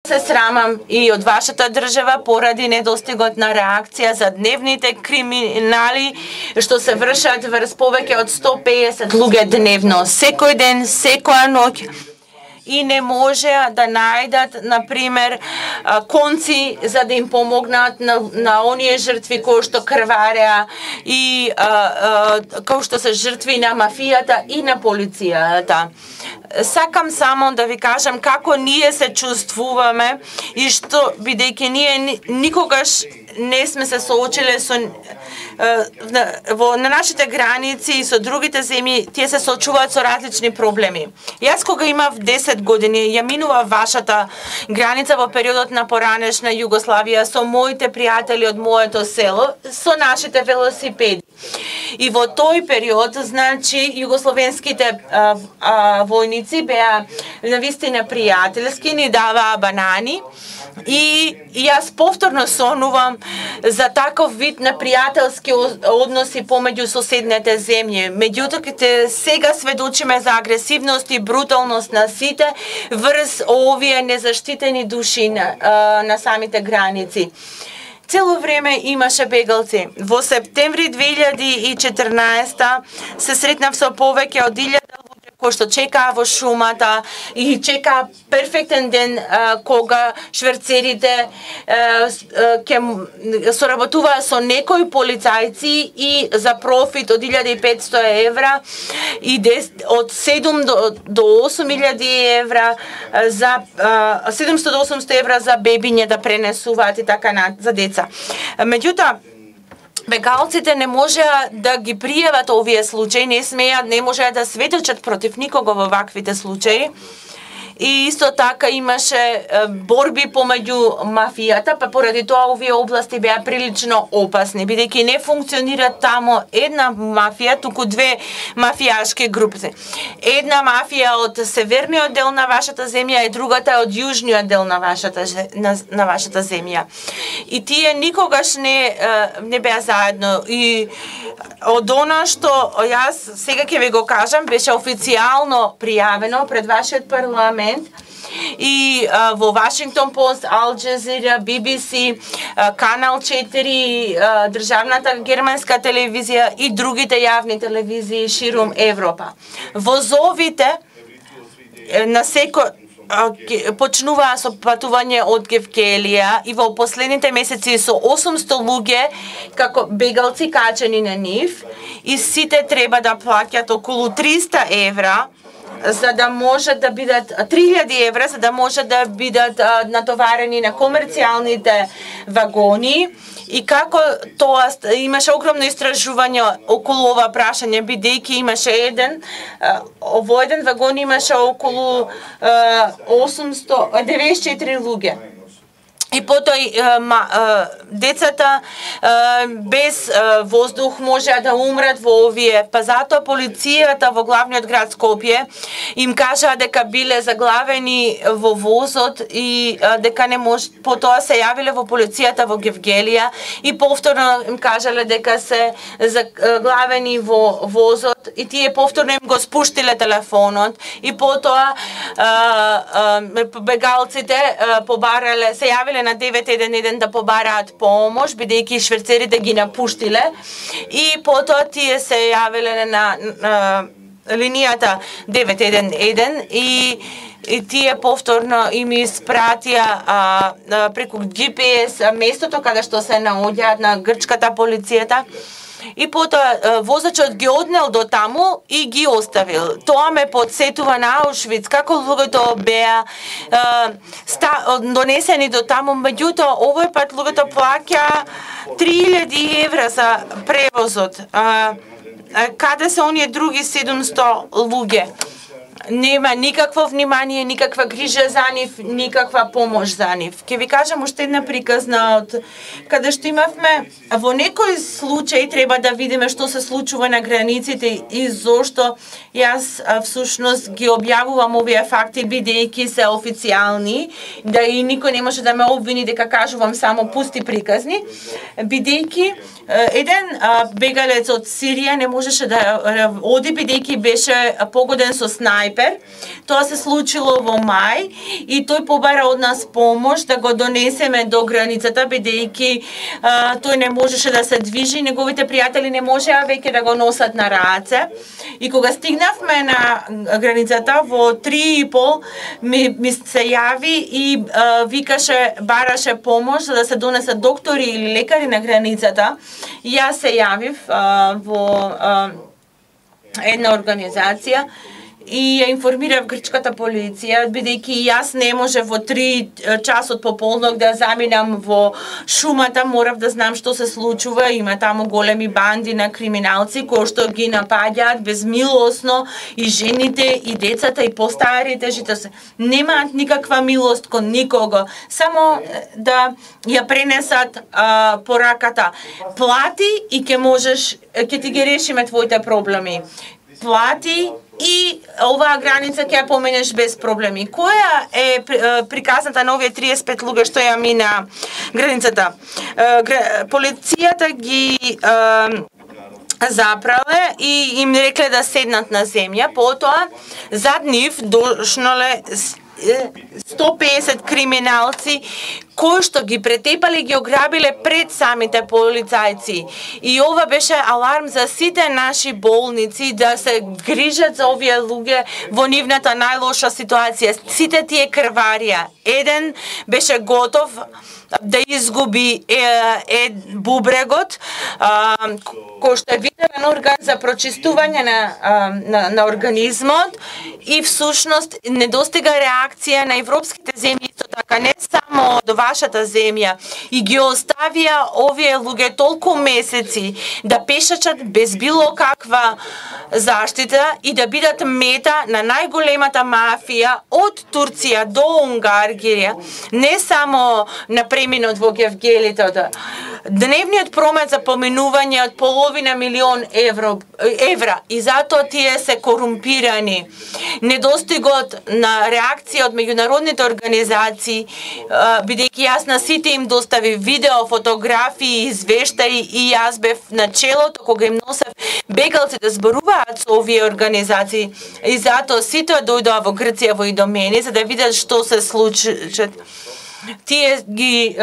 Се срамам и од вашата држава поради недостигот на реакција за дневните криминали што се вршат врз повеќе од 150 луѓе дневно, секој ден, секоја ноќ, и не може да најдат, например, конци за да им помогнат на оние жртви кои што крвареа и кои што се жртви на мафијата и на полицијата. Сакам само да ви кажам како ние се чувствуваме и што, бидејќи ние никогаш не сме се соочиле со на нашите граници и со другите земји, тие се соочуваат со различни проблеми. Јас кога имав 10 години, ја минува вашата граница во периодот на поранешна Југославија со моите пријатели од моето село, со нашите велосипеди. И во тој период, значи, југословенските војници беа навистина пријателски, ни даваа банани, и јас повторно сонувам за таков вид на пријателски односи помеѓу соседните земји. Меѓутоа, сега сведочиме за агресивност и бруталност на сите врз овие незаштитени души на самите граници. Цело време имаше бегалци. Во септември 2014 се сретнав со повеќе од 1000 луѓе кои што чекаа во шумата и чекаа перфектен ден кога шверцерите ќе соработуваа со некои полицајци и за профит од 1500 евра и од 7 до 8000 евра за 700 до 800 евра за бебиње да пренесуваат и така за деца. Меѓутоа, бегалците не можеа да ги пријават овие случаи, не можеа да сведочат против никого во ваквите случаи. И исто така имаше борби помеѓу мафијата, па поради тоа овие области беа прилично опасни, бидејќи не функционира таму една мафија, туку две мафијашки групи. Една мафија од северниот дел на вашата земја и другата од јужниот дел на вашата земја. И тие никогаш не беа заедно. И од она што јас сега ќе ви го кажам, беше официјално пријавено пред вашиот парламент и во Вашингтон Пост, Ал Джазира, BBC, Канал 4, државната германска телевизија и другите јавни телевизии ширум Европа. Возовите на секој почнуваа со патување од Гевгелија и во последните месеци со 800 луѓе како бегалци качени на нив и сите треба да плаќат околу 300 евра за да можат да бидат 3000 евра за да можат да бидат натоварени на комерцијалните вагони. И како тоа имаше огромно истражување околу ова прашање, бидејќи имаше во еден вагон имаше околу 94 луѓе. И потоа децата без воздух можеа да умрат во овие, па затоа полицијата во главниот град Скопје им кажаа дека биле заглавени во возот и дека не може, потоа се јавиле во полицијата во Гевгелија и повторно им кажале дека се заглавени во возот и тие повторно им го спуштиле телефонот и потоа бегалците побарале, се јавиле на 911 да побараат помош, бидејќи шверцерите ги напуштиле и потоа тие се јавиле на линијата 911 и тие повторно им испратија преку GPS местото каде што се наоѓаат на грчката полицијата. И потоа возачот ги однел до таму и ги оставил. Тоа ме подсетува на Аушвиц, како луѓето беа донесени до таму, меѓутоа овој пат луѓето плаќа 3000 евра за превозот. Каде се оние други 700 луѓе? Нема никакво внимание, никаква грижа за нив, никаква помош за нив. Ке ви кажам уште една приказна од каде што имавме во некој случај треба да видиме што се случува на границите и зошто јас всушност ги објавувам овие факти бидејќи се официјални, да и никој не може да ме обвини дека кажувам само пусти приказни, бидејќи еден бегалец од Сирија не можеше да оди бидејќи беше погоден со снајпер Пепер. Тоа се случило во мај и тој побара од нас помош да го донесеме до границата, бидејќи тој не можеше да се движи, неговите пријатели не можеа веќе да го носат на раце. И кога стигнавме на границата во 3:30 ми се јави и викаше, бараше помош за да се донесат доктори или лекари на границата. И јас се јавив во една организација и ја информирав грчката полиција, бидејќи јас не може во 3 часот пополнок да заминам во шумата, морав да знам што се случува. Има таму големи банди на криминалци кои што ги напаѓаат безмилосно и жените, и децата, и постарите, се немаат никаква милост кон никого, само да ја пренесат пораката. Плати и ќе ти ги решиме твоите проблеми. Плати и оваа граница ќе ја поменеш без проблеми. Која е приказната на овие 35 луѓе што ја мина границата? Полицијата ги запрале и им рекле да седнат на земја. Потоа зад нив дошнале 150 криминалци кои што ги претепале и ги ограбиле пред самите полицајци. И ова беше аларм за сите наши болници да се грижат за овие луѓе во нивната најлоша ситуација. Сите тие крварија. Еден беше готов да изгуби бубрегот, кој што е виден орган за прочистување на организмот и всушност недостига реакција на европските земји исто така, не само од вашата земја, и ги оставија овие луѓе толку месеци да пешачат без било каква заштита и да бидат мета на најголемата мафија од Турција до Унгарија, не само на преминот во Гевгелите. Дневниот промет за поминување од половина милион евра и затоа тие се корумпирани. Недостигот на реакција од меѓународните организации, бидејќи јас на сите им достави видео, фотографии, извештаи и јас бев на челото кога им носев бегалците зборуваат со овие организации и затоа сите дојдоа во Грција во Идомени за да видат што се случи. Тие ги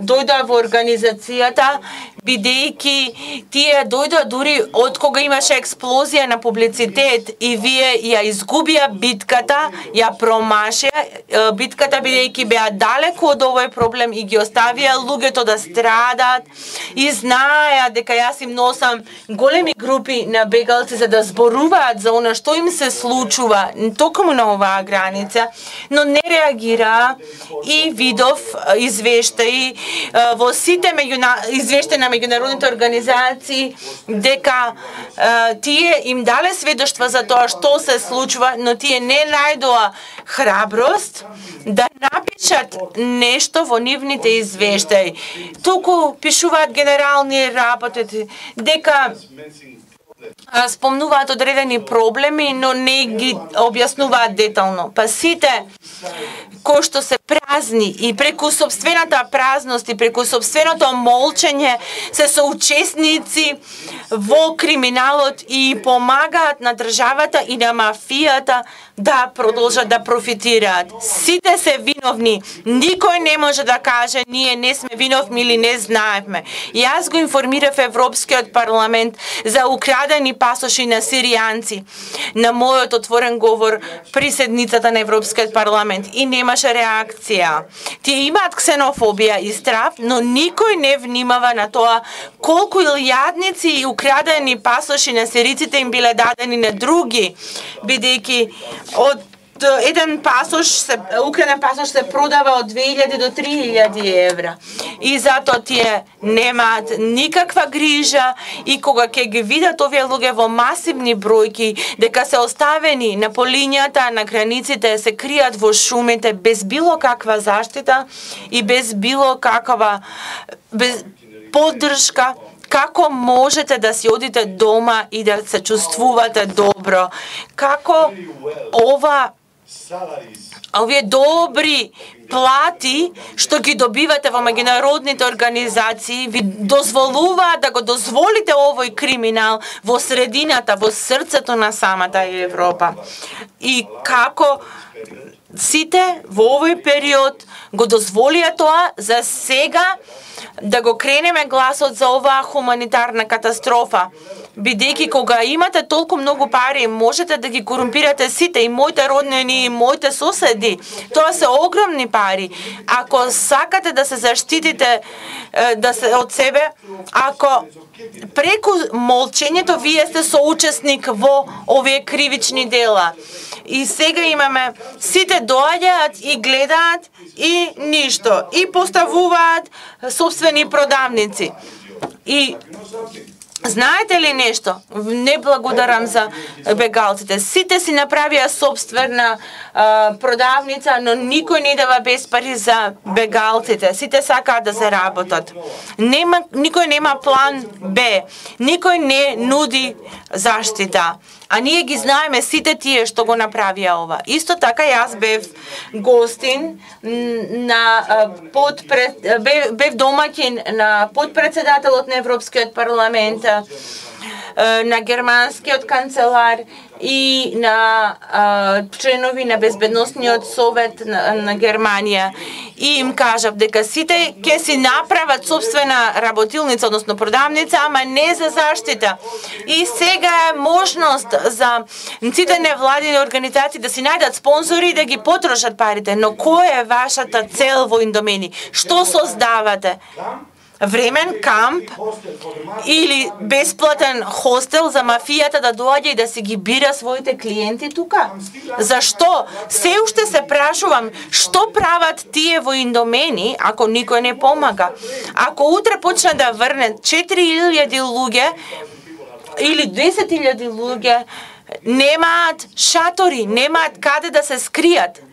дојдоа во организацијата бидејќи тие дојдоа дури од кога имаше експлозија на публицитет и вие ја изгубија битката, ја промашија битката бидејќи беа далеку од овој проблем и ги оставија луѓето да страдаат и знаеа дека јас им носам големи групи на бегалци за да зборуваат за она што им се случува токму на оваа граница, но не реагираа и видов извештаи во сите извештаи на меѓународните организации дека тие им дале сведоштва за тоа што се случува, но тие не најдоа храброст да напишат нешто во нивните извештаи. Туку пишуваат генерални работи дека спомнуваат одредени проблеми, но не ги објаснуваат детално. Па сите кои што се празни и преку собствената празност и преку собственото молчење се соучесници во криминалот и помагаат на државата и на мафијата да продолжат да профитираат. Сите се виновни. Никој не може да каже ние не сме виновни или не знаевме. Јас го информирав Европскиот парламент за украдени пасоши на сиријанци на мојот отворен говор при седницата на Европскиот парламент и немаше реакција. Тие имаат ксенофобија и страв, но никој не внимава на тоа колку илјадници и украдени пасоши на сириците им биле дадени на други, бидејќи од еден пасош, украден пасош се продава од 2000 до 3000 евра. И затоа тие немаат никаква грижа и кога ќе ги видат овие луѓе во масивни бројки дека се оставени на полињата, на границите, се кријат во шумите без било каква заштита и без било каква поддршка, како можете да си одите дома и да се чувствувате добро? Како ова овие добри плати што ги добивате во меѓународните организации ви дозволуваат да го дозволите овој криминал во средината, во срцето на самата Европа. И како сите во овој период го дозволија тоа, за сега да го кренеме гласот за оваа хуманитарна катастрофа. Бидејќи кога имате толку многу пари, можете да ги корумпирате сите, и моите роднини, и моите соседи. Тоа се огромни пари. Ако сакате да се заштитите од себе, ако преку молчењето вие сте соучесник во овие кривични дела. И сега имаме, сите доаѓаат и гледаат и ништо. И поставуваат собствени продавници. И знаете ли нешто? Не благодарам за бегалците. Сите си направија собствена продавница, но никој не дава без пари за бегалците. Сите сакаат да се работат. Никој нема план Б. Никој не нуди заштита. А ние ги знаеме сите тие што го направија ова. Исто така јас бев гостин на бев домаќин на подпредседателот на Европскиот парламент, на германскиот канцелар и на членови на Безбедносниот совет на Германија. И им кажав дека сите ќе си направат собствена работилница, односно продавница, ама не за заштита. И сега е можност за сите невладини организации да си најдат спонзори и да ги потрошат парите. Но која е вашата цел во Индомени? Што создавате? Времен камп или бесплатен хостел за мафијата да доаѓа и да си ги бира своите клиенти тука? Зашто? Се уште се прашувам, што прават тие во Индомени ако никој не помага? Ако утре почне да врне 4000 луѓе или 10.000 луѓе, немаат шатори, немаат каде да се скријат.